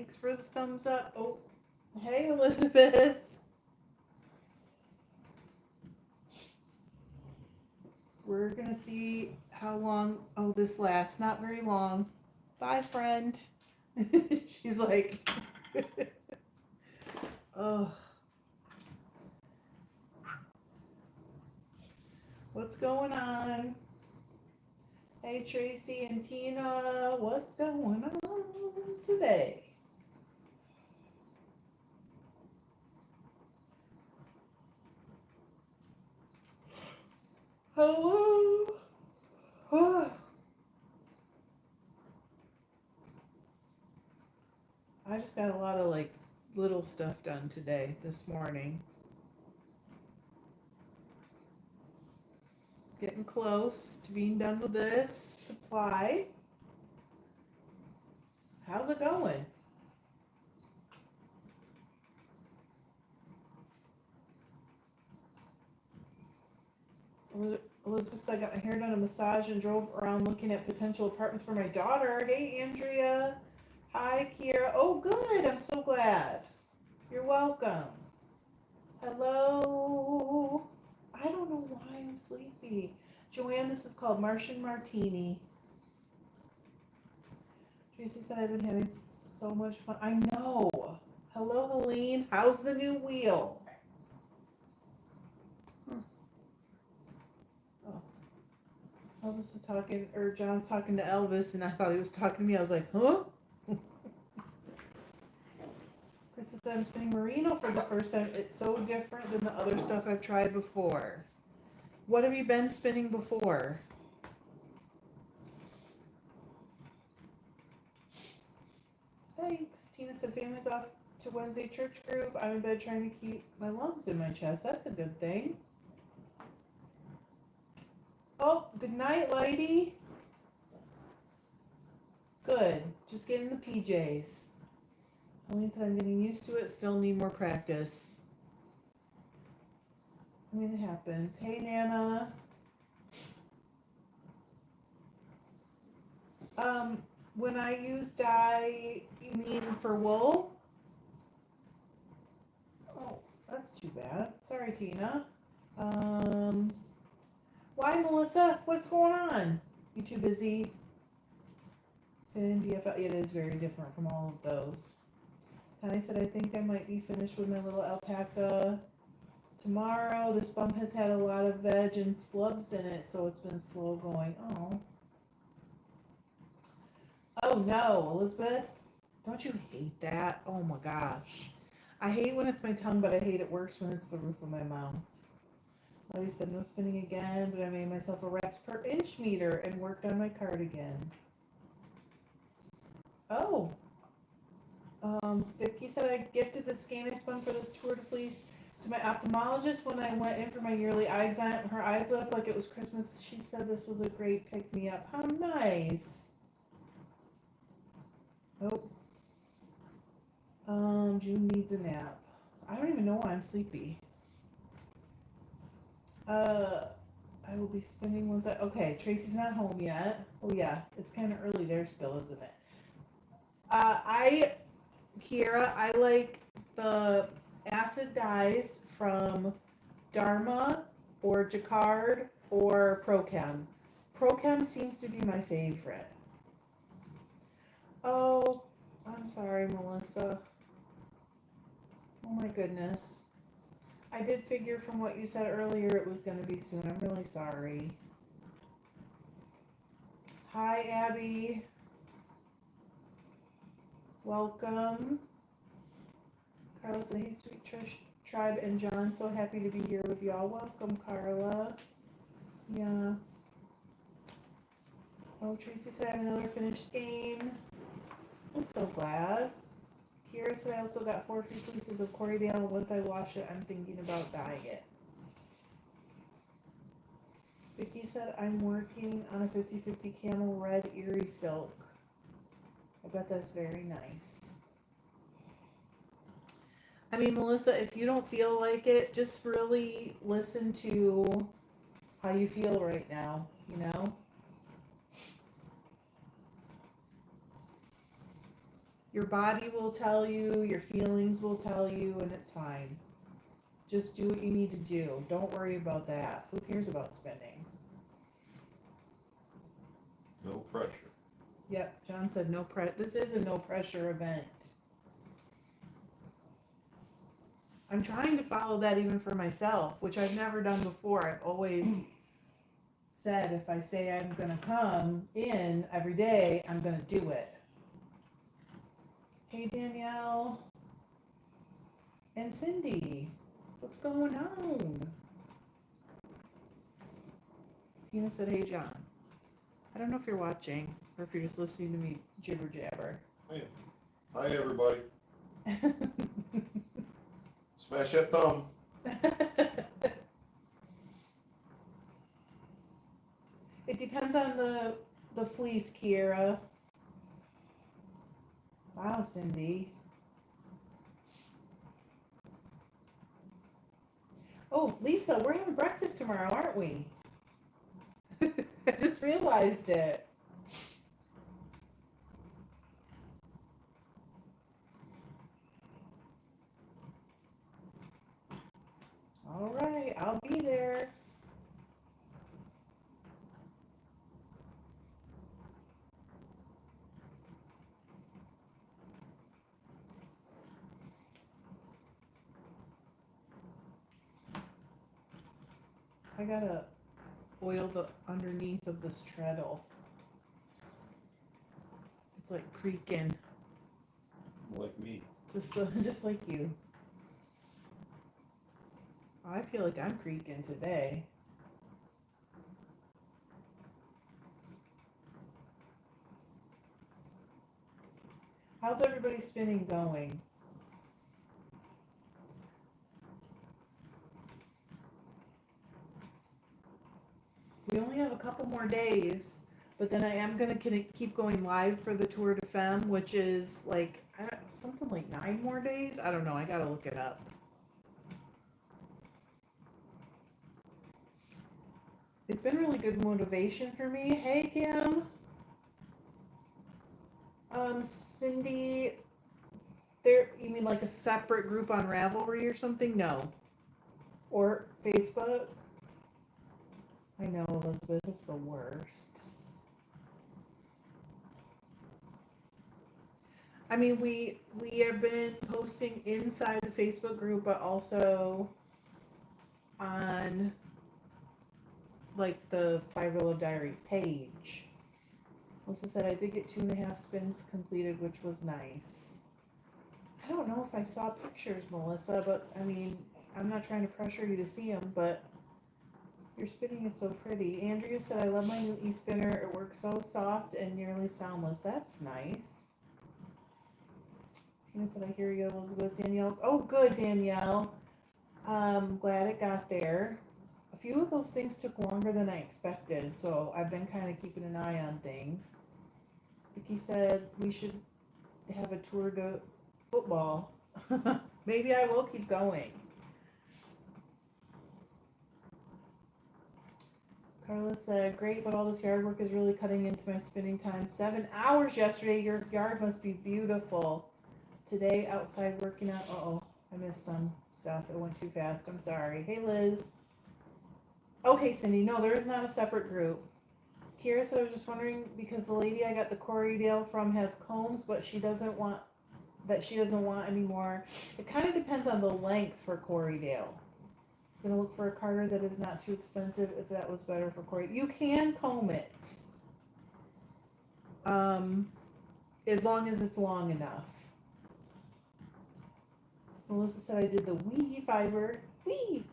Thanks for the thumbs up. Oh, hey, Elizabeth. We're going to see how long. Oh, this lasts. Not very long. Bye, friend. She's like, oh, what's going on? Hey, Tracy and Tina, what's going on today? Hello. Oh. I just got a lot of like little stuff done today, this morning. Getting close to being done with this supply. How's it going? Elizabeth said I got my hair done, a massage, and drove around looking at potential apartments for my daughter. Hey, Andrea. Hi, Kira. Oh, good. I'm so glad. You're welcome. Hello. I don't know why I'm sleepy. Joanne, this is called Martian Martini. Tracy said I've been having so much fun. I know. Hello, Helene. How's the new wheel? Oh. Elvis is talking, or John's talking to Elvis, and I thought he was talking to me. I was like, huh? Krista said I'm spinning merino for the first time. It's so different than the other stuff I've tried before. What have you been spinning before? Thanks. Tina said family's off to Wednesday church group. I'm in bed trying to keep my lungs in my chest. That's a good thing. Oh, good night, lady. Good. Just getting the PJs. Helene said I'm getting used to it. Still need more practice. I mean, it happens. Hey, Nana. When I use dye, you mean for wool? Oh, that's too bad. Sorry, Tina. Why, Melissa? What's going on? You too busy? And BFL, it is very different from all of those. Connie said, I think I might be finished with my little alpaca tomorrow. This bump has had a lot of veg and slubs in it, so it's been slow going. Oh. Oh no, Elizabeth. Don't you hate that? Oh my gosh. I hate when it's my tongue, but I hate it worse when it's the roof of my mouth. Lottie said no spinning again, but I made myself a wraps per inch meter and worked on my cardigan. Oh. Vicky said I gifted the skein I spun for this tour de Fleece to my ophthalmologist when I went in for my yearly eye exam. Her eyes lit up like it was Christmas. She said this was a great pick-me-up. How nice. Oh. June needs a nap. I don't even know why I'm sleepy. I will be spinning once okay, Tracy's not home yet. Oh yeah, it's kind of early there still, isn't it? Kiera, I like the acid dyes from Dharma or Jacquard or Prochem. Prochem seems to be my favorite. Oh, I'm sorry, Melissa. Oh my goodness. I did figure from what you said earlier it was going to be soon. I'm really sorry. Hi, Abby. Welcome. Carla said, hey, sweet tribe and John. So happy to be here with y'all. Welcome, Carla. Yeah. Oh, Tracy said I have another finished skein. I'm so glad. Kira said I also got 4 free pieces of Corriedale, and once I wash it, I'm thinking about dyeing it. Vicky said I'm working on a 50-50 camel red Erie silk. I bet that's very nice. I mean, Melissa, if you don't feel like it, just really listen to how you feel right now, you know? Your body will tell you, your feelings will tell you, and it's fine. Just do what you need to do. Don't worry about that. Who cares about spinning? No pressure. Yep, John said no this is a no pressure event. I'm trying to follow that even for myself, which I've never done before. I've always said if I say I'm going to come in every day, I'm going to do it. Hey, Danielle and Cindy, what's going on? Tina said, hey, John. I don't know if you're watching or if you're just listening to me jibber jabber. Hey. Hi, everybody. Smash that thumb. It depends on the fleece, Kiera. Wow, Cindy. Oh, Lisa, we're having breakfast tomorrow, aren't we? I just realized it. All right, I'll be there. I gotta oil the underneath of this treadle. It's like creaking. Like me. Just like you. I feel like I'm creaking today. How's everybody's spinning going? We only have a couple more days, but then I am going to keep going live for the Tour de Femme, which is like something like 9 more days. I don't know. I got to look it up. It's been really good motivation for me. Hey, Kim. Cindy, you mean like a separate group on Ravelry or something? No. Or Facebook? I know, Elizabeth, it's the worst. I mean, we have been posting inside the Facebook group, but also on like the Fiber Love Diary page. Melissa said I did get 2.5 spins completed, which was nice. I don't know if I saw pictures, Melissa, but I mean, I'm not trying to pressure you to see them, but your spinning is so pretty. Andrea said, I love my new e-spinner. It works so soft and nearly soundless. That's nice. Tina said, I hear you, Elizabeth. Danielle. Oh, good, Danielle. Glad it got there. A few of those things took longer than I expected, so I've been kind of keeping an eye on things. Vicky said we should have a tour to football. Maybe I will keep going. Carla said, great, but all this yard work is really cutting into my spinning time. 7 hours yesterday. Your yard must be beautiful. Today, outside working out. Uh-oh, I missed some stuff. It went too fast. I'm sorry. Hey, Liz. Okay, Cindy. No, there is not a separate group. Kira said, I was just wondering, because the lady I got the Corriedale from has combs, but she doesn't want anymore. It kind of depends on the length for Corriedale. Going to look for a carder that is not too expensive if that was better for Corey. You can comb it. As long as it's long enough. Melissa said I did the wee fiber. Wee!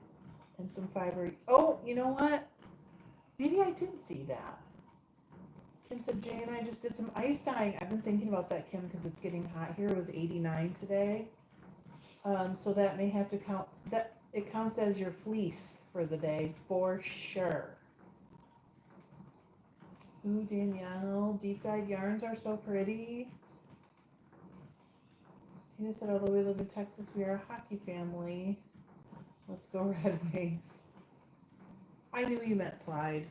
And some fiber. Oh, you know what? Maybe I didn't see that. Kim said, Jay and I just did some ice dyeing. I've been thinking about that, Kim, because it's getting hot here. It was 89 today. So that may have to count. It counts as your fleece for the day, for sure. Ooh, Danielle, deep-dyed yarns are so pretty. Tina said, although we live in Texas, we are a hockey family. Let's go Red Wings. I knew you meant Clyde.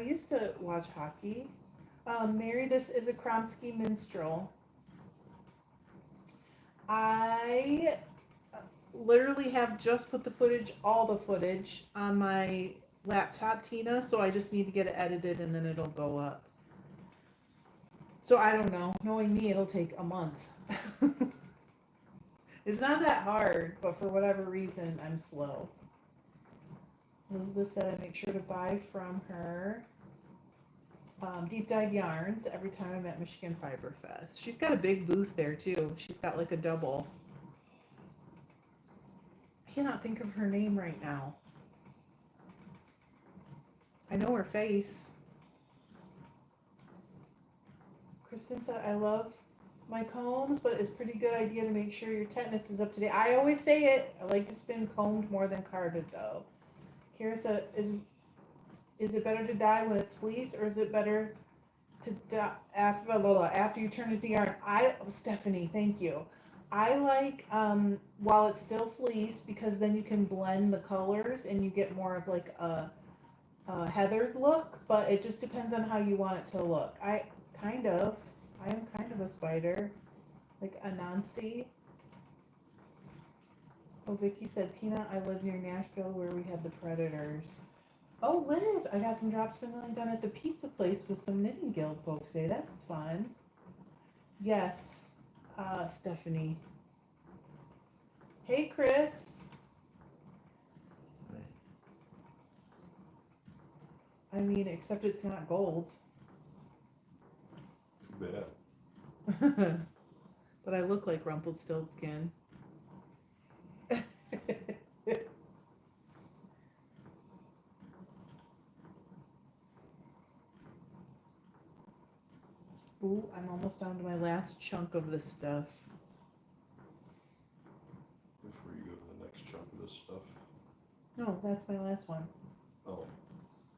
used to watch hockey. Mary, this is a Kromsky minstrel. I literally have just put the footage, all the footage, on my laptop, Tina, so I just need to get it edited and then it'll go up. So I don't know. Knowing me, it'll take a month. It's not that hard, but for whatever reason, I'm slow. Elizabeth said I make sure to buy from her deep dyed yarns every time I'm at Michigan Fiber Fest. She's got a big booth there too. She's got like a double. I cannot think of her name right now. I know her face. Kristen said, I love my combs, but it's a pretty good idea to make sure your tetanus is up to date. I always say it. I like to spin combed more than carded, though. Kara said, is it better to dye when it's fleece, or is it better to dye after you turn it to yarn? Stephanie, thank you. I like while it's still fleece, because then you can blend the colors and you get more of like a heathered look, but it just depends on how you want it to look. I am kind of a spider, like Anansi. Oh, Vicky said, Tina, I live near Nashville where we had the Predators. Oh, Liz, I got some drop spindling done at the pizza place with some Knitting Guild folks today. That's fun. Yes, Stephanie. Hey, Chris. I mean, except it's not gold. Too bad. But I look like Rumpelstiltskin. Ooh, I'm almost down to my last chunk of this stuff. Before you go to the next chunk of this stuff. No, that's my last one. Oh.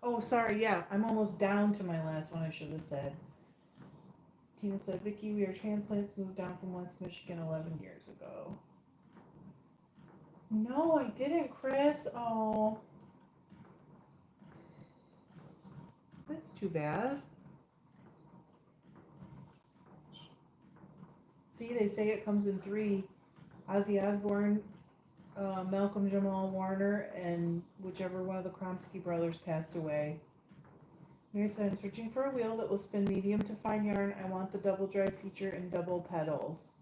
Oh, sorry, yeah, I'm almost down to my last one, I should have said. Tina said, Vicky, we are transplants moved down from West Michigan 11 years ago. No, I didn't, Chris. Oh. That's too bad. See, they say it comes in 3. Ozzy Osbourne, Malcolm Jamal Warner, and whichever one of the Kromsky brothers passed away. Mary said, I'm searching for a wheel that will spin medium to fine yarn. I want the double dry feature and double pedals.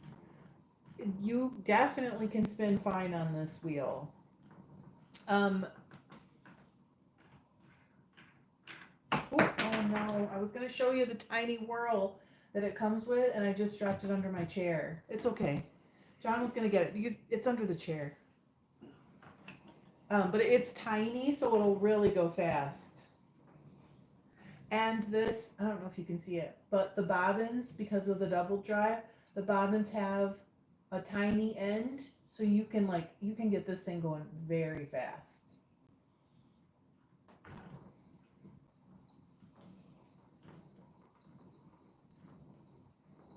You definitely can spin fine on this wheel. Oh no, I was going to show you the tiny whirl that it comes with, and I just dropped it under my chair. It's okay. John was going to get it. It's under the chair. But it's tiny, so it'll really go fast. And this, I don't know if you can see it, but the bobbins, because of the double dry, the bobbins have a tiny end, so you can get this thing going very fast.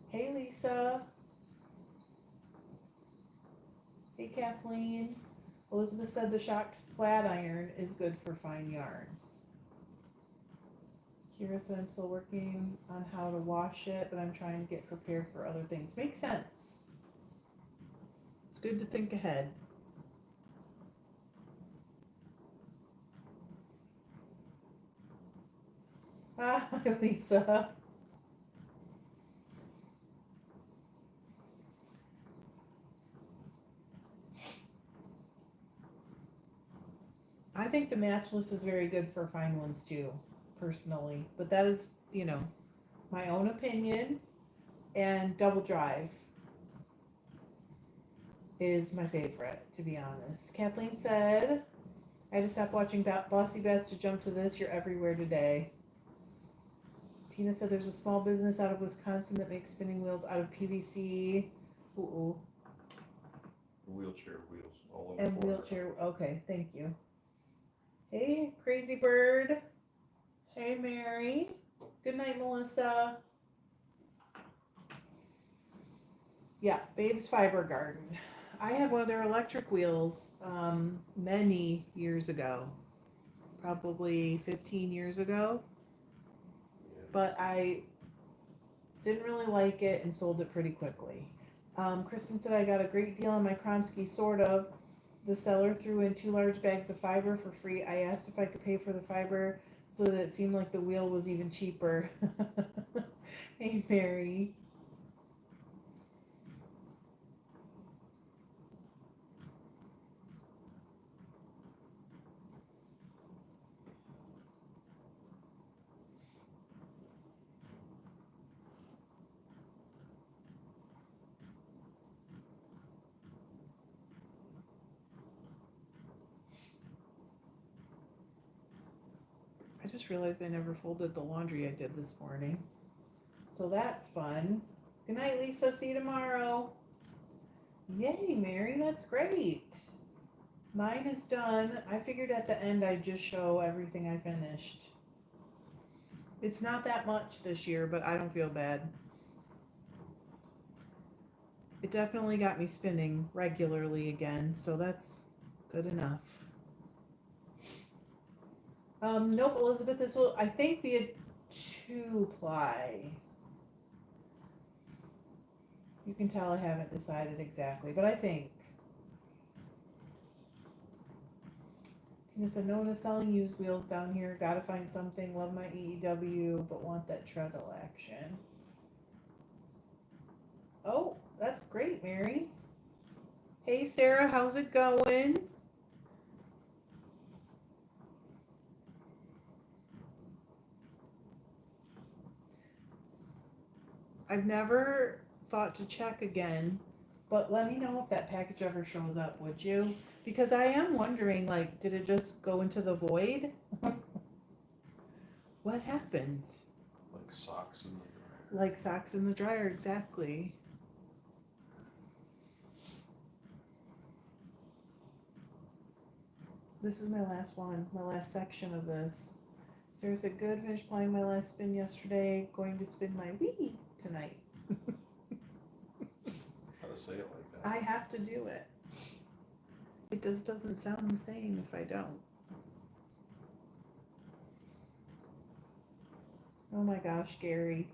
Hey, Lisa. Hey, Kathleen. Elizabeth said the shocked flat iron is good for fine yarns. Kira said I'm still working on how to wash it, but I'm trying to get prepared for other things. Makes sense. It's good to think ahead. Ah, Lisa. I think the matchless is very good for fine ones too, personally. But that is, my own opinion. And double drive is my favorite, to be honest. Kathleen said, I had to stop watching Bossy Bets to jump to this. You're everywhere today. Tina said there's a small business out of Wisconsin that makes spinning wheels out of PVC. Ooh. Wheelchair wheels all over. And wheelchair. Okay, thank you. Hey, Crazy Bird. Hey, Mary. Good night, Melissa. Yeah, Babe's Fiber Garden. I had one of their electric wheels many years ago. Probably 15 years ago. but I didn't really like it and sold it pretty quickly. Kristen said I got a great deal on my Kromsky, sort of. The seller threw in 2 large bags of fiber for free. I asked if I could pay for the fiber so that it seemed like the wheel was even cheaper. Hey, Mary. I just realized I never folded the laundry I did this morning. So that's fun. Good night, Lisa. See you tomorrow. Yay, Mary. That's great. Mine is done. I figured at the end I'd just show everything I finished. It's not that much this year, but I don't feel bad. It definitely got me spinning regularly again, so that's good enough. Nope, Elizabeth, this will, I think, be a 2-ply. You can tell I haven't decided exactly, but I think. Tina said, no one is selling used wheels down here. Gotta find something. Love my EEW, but want that treadle action. Oh, that's great, Mary. Hey, Sarah, how's it going? I've never thought to check again, but let me know if that package ever shows up, would you? Because I am wondering, like, did it just go into the void? What happens? Like socks in the dryer. Like socks in the dryer, exactly. This is my last one, my last section of this. Sarah said, good, finished playing my last spin yesterday. Going to spin my Wii tonight. How to say it like that? I have to do it. It just doesn't sound the same if I don't. Oh my gosh, Gary.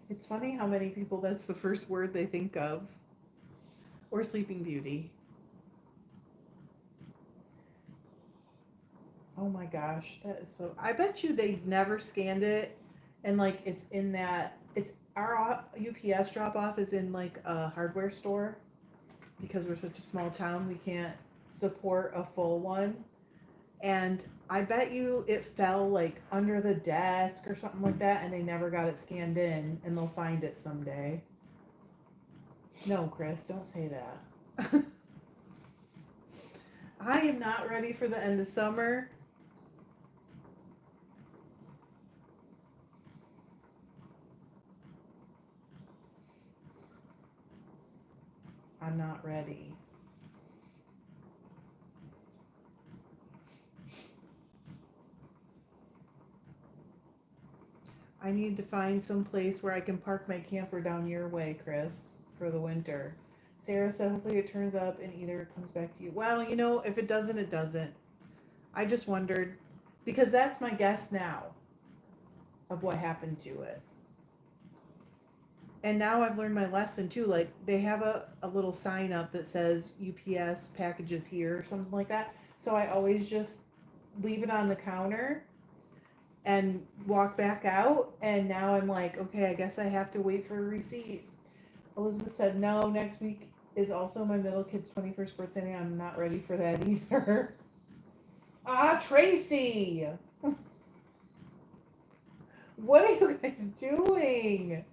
It's funny how many people that's the first word they think of. Or Sleeping Beauty. Oh my gosh, that is so. I bet you they never scanned it, and like it's in that. It's our UPS drop off is in like a hardware store, because we're such a small town we can't support a full one, and I bet you it fell like under the desk or something like that, and they never got it scanned in, and they'll find it someday. No, Chris, don't say that. I am not ready for the end of summer. I'm not ready. I need to find some place where I can park my camper down your way, Chris, for the winter. Sarah said hopefully it turns up and either it comes back to you. Well, you know, if it doesn't, it doesn't. I just wondered, because that's my guess now of what happened to it. And now I've learned my lesson too. Like they have a little sign up that says UPS packages here or something like that. So I always just leave it on the counter and walk back out. And now I'm like, okay, I guess I have to wait for a receipt. Elizabeth said, no, next week is also my middle kid's 21st birthday. I'm not ready for that either. Ah, Tracy! What are you guys doing?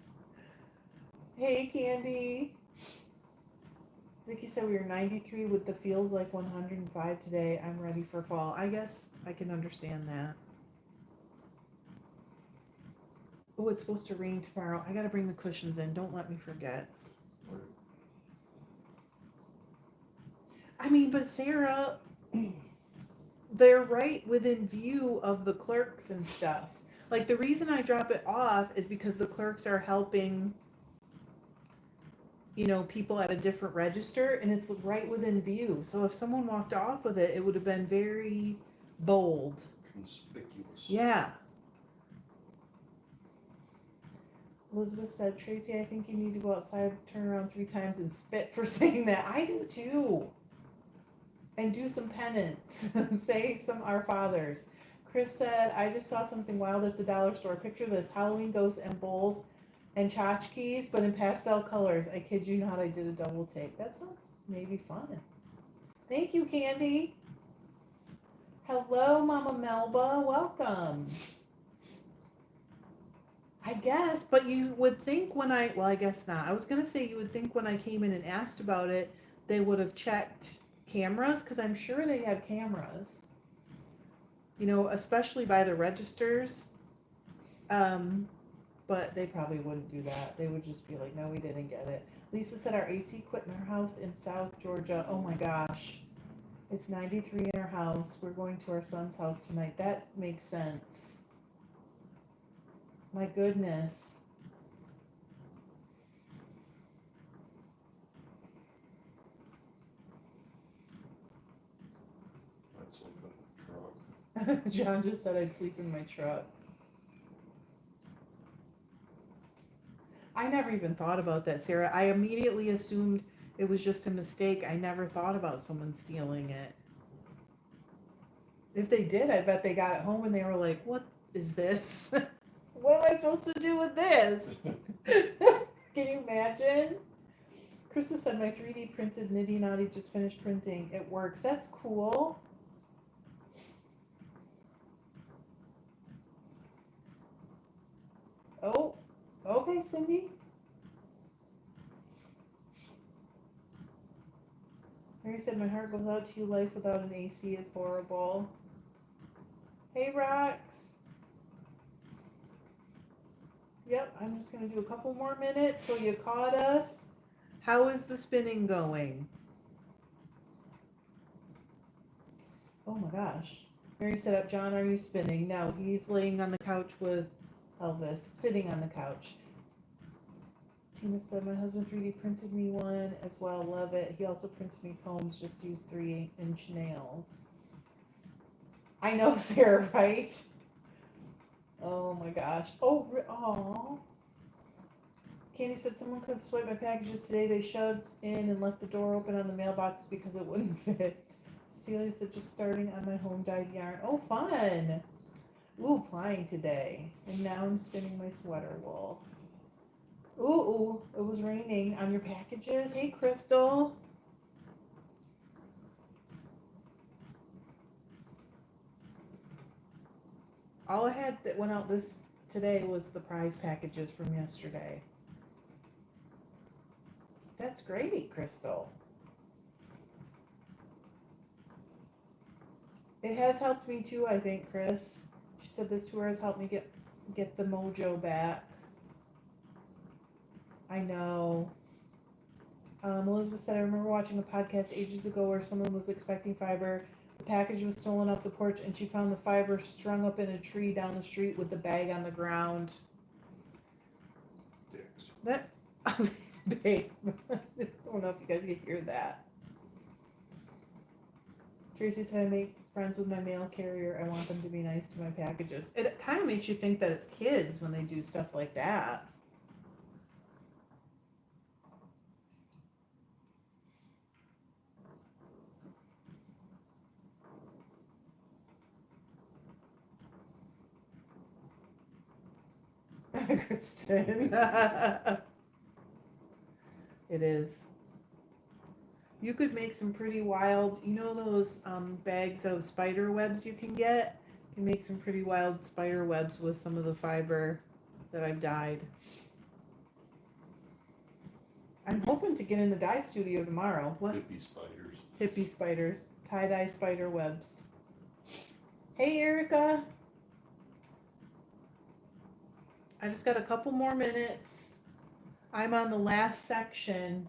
Hey, Candy. Vicky said we were 93 with the feels like 105 today. I'm ready for fall. I guess I can understand that. Oh, it's supposed to rain tomorrow. I gotta bring the cushions in. Don't let me forget. I mean, but Sarah, they're right within view of the clerks and stuff. Like the reason I drop it off is because the clerks are helping you know, people at a different register, and it's right within view. So if someone walked off with it, it would have been very bold. Conspicuous. Yeah. Elizabeth said, Tracy, I think you need to go outside, turn around 3 times, and spit for saying that. I do too. And do some penance. Say some Our Fathers. Chris said, I just saw something wild at the dollar store. Picture this, Halloween ghosts and bowls and tchotchkes, but in pastel colors. I kid you not, I did a double take. That sounds maybe fun. Thank you, Candy. Hello, Mama Melba. Welcome. I guess, but you would think when well, I guess not. I was going to say you would think when I came in and asked about it, they would have checked cameras, because I'm sure they have cameras. You know, especially by the registers. But they probably wouldn't do that. They would just be like, no, we didn't get it. Lisa said our AC quit in our house in South Georgia. Oh my gosh. It's 93 in our house. We're going to our son's house tonight. That makes sense. My goodness. I'd sleep in the truck. John just said I'd sleep in my truck. I never even thought about that, Sarah. I immediately assumed it was just a mistake. I never thought about someone stealing it. If they did, I bet they got it home and they were like, what is this? What am I supposed to do with this? Can you imagine? Krista said my 3D printed Nitty Naughty just finished printing. It works. That's cool. Oh, okay, Cindy. Mary said, my heart goes out to you. Life without an AC is horrible. Hey, Rox. Yep, I'm just going to do a couple more minutes so you caught us. How is the spinning going? Oh my gosh. Mary said, up, John, are you spinning? No, he's laying on the couch with Elvis, sitting on the couch. Tina said, my husband 3D printed me one as well. Love it. He also printed me poems. Just use 3-inch nails. I know, Sarah, right? Oh my gosh. Oh. Candy said, someone could have swiped my packages today. They shoved in and left the door open on the mailbox because it wouldn't fit. Celia said, just starting on my home dyed yarn. Oh, fun. Ooh, plying today. And now I'm spinning my sweater wool. Ooh, it was raining on your packages. Hey, Crystal. All I had that went out today was the prize packages from yesterday. That's great, Crystal. It has helped me too, I think, Chris. She said this tour has helped me get the mojo back. I know. Elizabeth said, I remember watching a podcast ages ago where someone was expecting fiber. The package was stolen off the porch and she found the fiber strung up in a tree down the street with the bag on the ground. Dicks. That, babe, I don't know if you guys can hear that. Tracy said, I make friends with my mail carrier. I want them to be nice to my packages. It kind of makes you think that it's kids when they do stuff like that. Kristen. It is. You could make some pretty wild, you know those bags of spider webs you can get? You can make some pretty wild spider webs with some of the fiber that I've dyed. I'm hoping to get in the dye studio tomorrow. What? Hippie spiders. Hippie spiders. Tie-dye spider webs. Hey, Erica. I just got a couple more minutes. I'm on the last section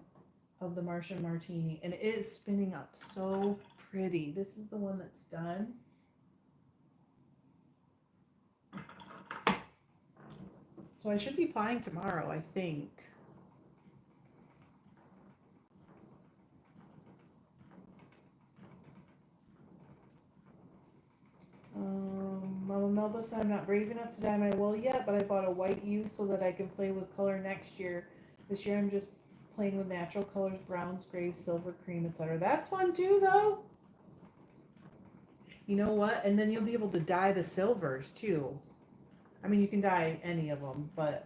of the Martian Martini, and it is spinning up so pretty. This is the one that's done. So I should be plying tomorrow, I think. Melba said, I'm not brave enough to dye my wool yet, but I bought a white U so that I can play with color next year. This year I'm just playing with natural colors, browns, grays, silver, cream, etc. That's fun too, though. You know what? And then you'll be able to dye the silvers too. I mean, you can dye any of them, but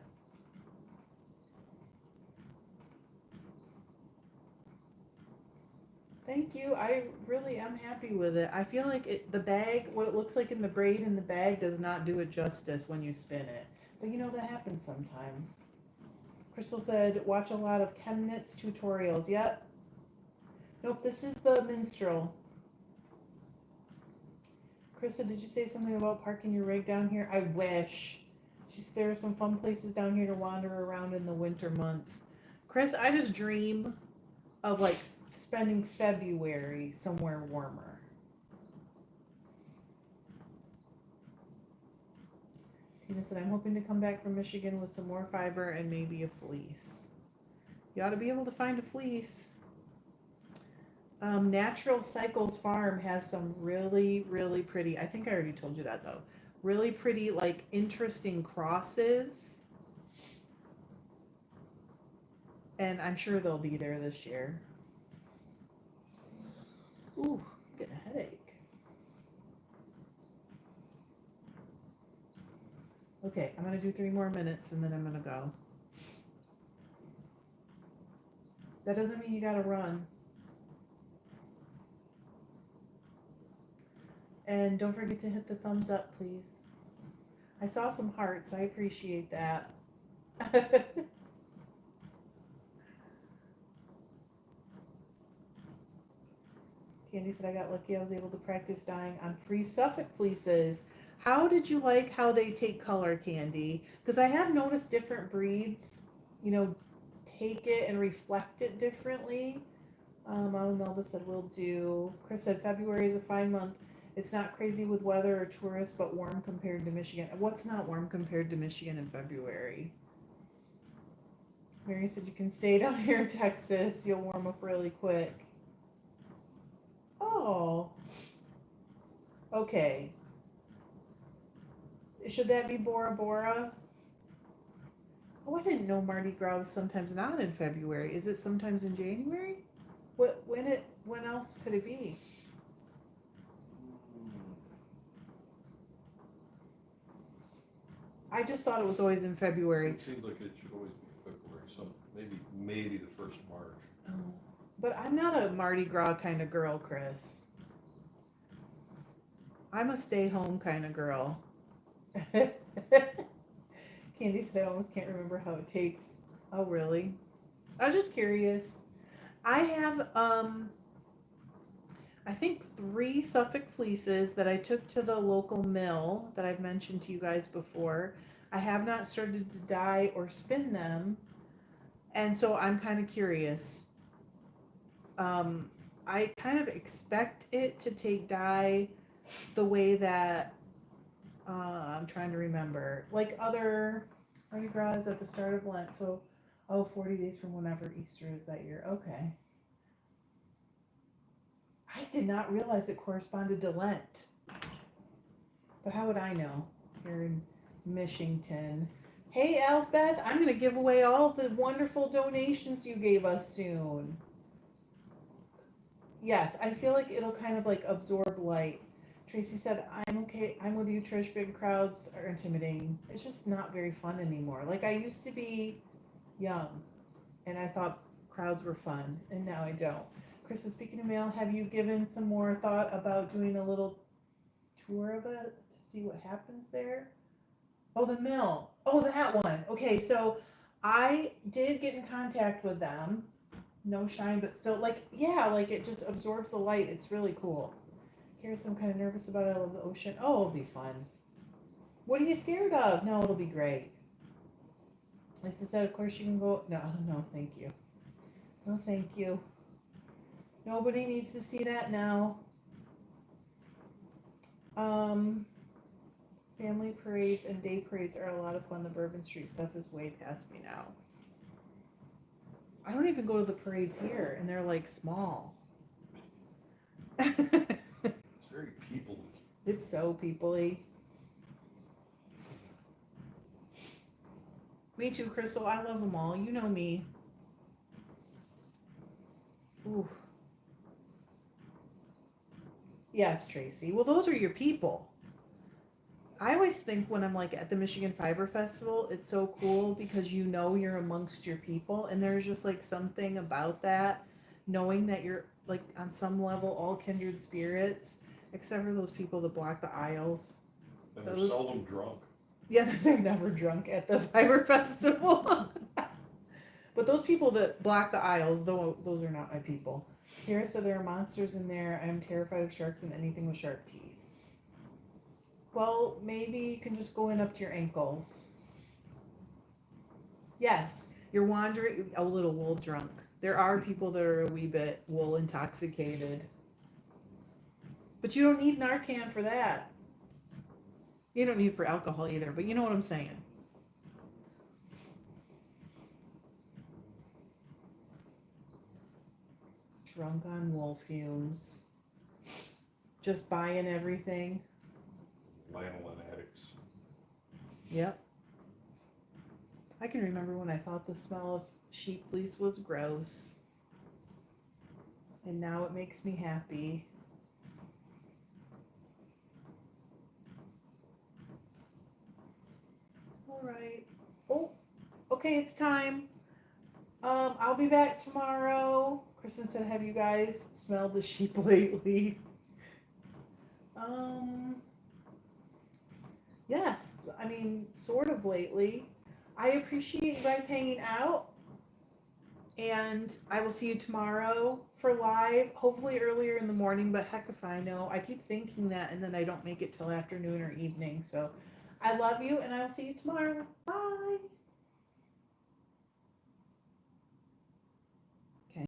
thank you. I really am happy with it. I feel like the bag, what it looks like in the braid in the bag, does not do it justice when you spin it. But you know, that happens sometimes. Crystal said, watch a lot of Chemnitz tutorials. Yep. Nope, this is the minstrel. Krista, did you say something about parking your rig down here? I wish. There are some fun places down here to wander around in the winter months. Chris, I just dream of like spending February somewhere warmer. Tina said, I'm hoping to come back from Michigan with some more fiber and maybe a fleece. You ought to be able to find a fleece. Natural Cycles Farm has some really, really pretty, I think I already told you that though, really pretty, like, interesting crosses. And I'm sure they'll be there this year. Ooh, I'm getting a headache. Okay, I'm going to do 3 more minutes and then I'm going to go. That doesn't mean you got to run. And don't forget to hit the thumbs up, please. I saw some hearts. I appreciate that. Candy said, I got lucky. I was able to practice dyeing on free Suffolk fleeces. How did you like how they take color, Candy? Because I have noticed different breeds, you know, take it and reflect it differently. Mama Melba said, will do. Chris said, February is a fine month. It's not crazy with weather or tourists, but warm compared to Michigan. What's not warm compared to Michigan in February? Mary said, you can stay down here in Texas. You'll warm up really quick. Oh. Okay. Should that be Bora Bora? Oh, I didn't know Mardi Gras was sometimes not in February. Is it sometimes in January? When else could it be? I just thought it was always in February. It seems like it should always be February, so maybe the first of March. Oh, but I'm not a Mardi Gras kind of girl, Chris. I'm a stay home kind of girl. Candy said, I almost can't remember how it takes. Oh, really? I was just curious. I have, I think 3 Suffolk fleeces that I took to the local mill that I've mentioned to you guys before. I have not started to dye or spin them, and so I'm kind of curious. I kind of expect it to take dye the way that, I'm trying to remember, like other Mardi Gras is at the start of Lent, so 40 days from whenever Easter is that year. Okay. I did not realize it corresponded to Lent. But how would I know? Here in Michigan. Hey, Elsbeth, I'm going to give away all the wonderful donations you gave us soon. Yes, I feel like it'll kind of like absorb light. Tracy said, I'm okay. I'm with you, Trish. Big crowds are intimidating. It's just not very fun anymore. Like, I used to be young, and I thought crowds were fun, and now I don't. Chris is speaking of mail. Have you given some more thought about doing a little tour of it to see what happens there? Oh, the mill. Oh, that one. Okay, so I did get in contact with them. No shine, but still, like, yeah, like it just absorbs the light. It's really cool. Here's I'm kind of nervous about it. I love the ocean. Oh, it'll be fun. What are you scared of? No, it'll be great. Lisa said, of course you can go. No, thank you. No, thank you. Nobody needs to see that now. Family parades and day parades are a lot of fun. The Bourbon Street stuff is way past me now. I don't even go to the parades here, and they're like small. It's very people-y. It's so people-y. Me too, Crystal. I love them all. You know me. Ooh. Yes, Tracy. Well, those are your people. I always think when I'm like at the Michigan Fiber Festival, it's so cool because you know you're amongst your people, and there's just like something about that, knowing that you're like on some level all kindred spirits, except for those people that block the aisles. And they're Those, seldom drunk. yeah, they're never drunk at the Fiber Festival. But those people that block the aisles, those are not my people. Kara said there are monsters in there. I'm terrified of sharks and anything with sharp teeth. Well, maybe you can just go in up to your ankles. Yes, you're wandering a little wool drunk. There are people that are a wee bit wool intoxicated. But you don't need Narcan for that. You don't need it for alcohol either, but you know what I'm saying. Drunk on wool fumes. Just buying everything. Lanolin addicts. Yep. I can remember when I thought the smell of sheep fleece was gross. And now it makes me happy. All right. Oh, okay, it's time. I'll be back tomorrow. Kristen said, have you guys smelled the sheep lately? Yes. I mean, sort of lately. I appreciate you guys hanging out. And I will see you tomorrow for live, hopefully earlier in the morning, but heck if I know. I keep thinking that and then I don't make it till afternoon or evening. So I love you and I will see you tomorrow. Bye.